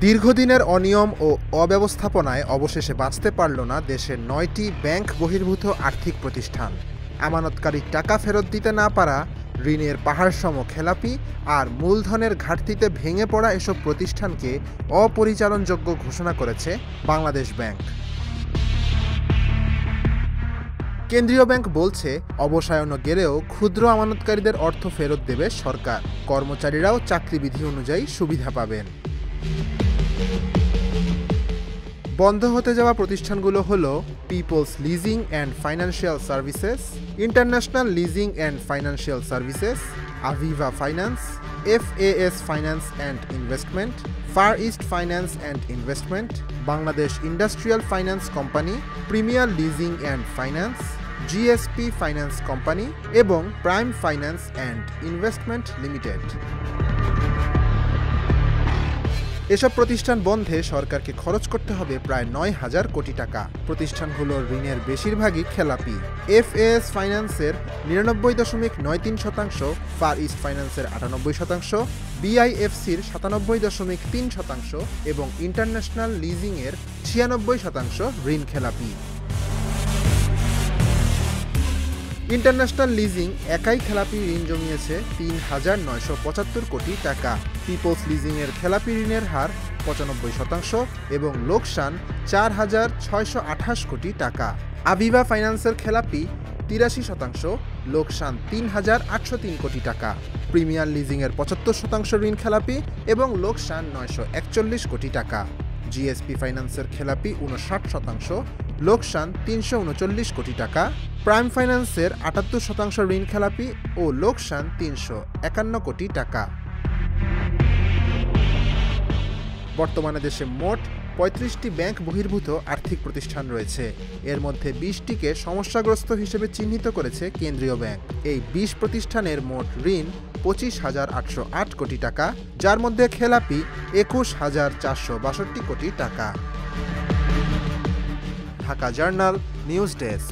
দীর্ঘদিনের অনিয়ম ও অব্যবস্থাপনায় অবশেষে বাঁচতে পারল না দেশের ৯টি ব্যাংক বহির্ভূত আর্থিক প্রতিষ্ঠান। আমানতকারীর টাকা ফেরত দিতে না পারা, ঋণের পাহাড়সম খেলাপি আর মূলধনের ঘাটতিতে ভেঙে পড়া এসব প্রতিষ্ঠানকে অপরিচালনযোগ্য ঘোষণা করেছে বাংলাদেশ ব্যাংক। কেন্দ্রীয় ব্যাংক বলছে, অবসায়ন গেলেও ক্ষুদ্র আমানতকারীদের অর্থ ফেরত দেবে সরকার। কর্মচারীরাও চাকরিবিধি অনুযায়ী সুবিধা পাবেন। বন্ধ হতে যাওয়া প্রতিষ্ঠানগুলো হল people's leasing and financial services, international leasing and financial services, Aviva finance, FAS finance and investment, far east finance and investment, Bangladesh industrial finance company, premier leasing and finance, GSP finance company এবং prime finance and investment limited. এসব প্রতিষ্ঠান বন্ধে সরকারকে খরচ করতে হবে প্রায় ৯,০০০ কোটি টাকা। প্রতিষ্ঠানগুলোর ঋণের বেশিরভাগই খেলাপি। FAS ফাইন্যান্সের ৯৯.৯৩%, ফার ইস্ট ফাইন্যান্সের ৯৮%, BIFCর ৯৭.৩% এবং ইন্টারন্যাশনাল লিজিংয়ের ৯৬% ঋণ খেলাপি। ইন্টারন্যাশনাল লিজিং একাই খেলাপি ঋণ জমিয়েছে ৩,৯৭৫ কোটি টাকা। পিপলস লিজিংয়ের খেলাপি ঋণের হার ৯৫% এবং লোকসান ৪,৬২৮ কোটি টাকা। আভিভা ফাইন্যান্সের খেলাপি ৮৩%, লোকসান ৩,৮০৩ কোটি টাকা। প্রিমিয়ার লিজিংয়ের ৭৫% ঋণ খেলাপি এবং লোকসান ৯৪১ কোটি টাকা। GSP ফাইন্যান্সের খেলাপি ৫৯%, লোকসান ৩৩৯ কোটি টাকা। প্রাইম ফাইন্যান্সের ৭৮% ঋণ খেলাপি ও লোকসান ৩৫১ কোটি টাকা। বর্তমানে দেশে মোট ৩৫টি ব্যাংক বহির্ভূত আর্থিক প্রতিষ্ঠান রয়েছে। এর মধ্যে ২০টিকে সমস্যাগ্রস্ত হিসেবে চিহ্নিত করেছে কেন্দ্রীয় ব্যাংক। এই ২০ প্রতিষ্ঠানের মোট ঋণ ২৫,৮০৮ কোটি টাকা, যার মধ্যে খেলাপি ২১,৪৬২ কোটি টাকা। Dhaka journal, news desk.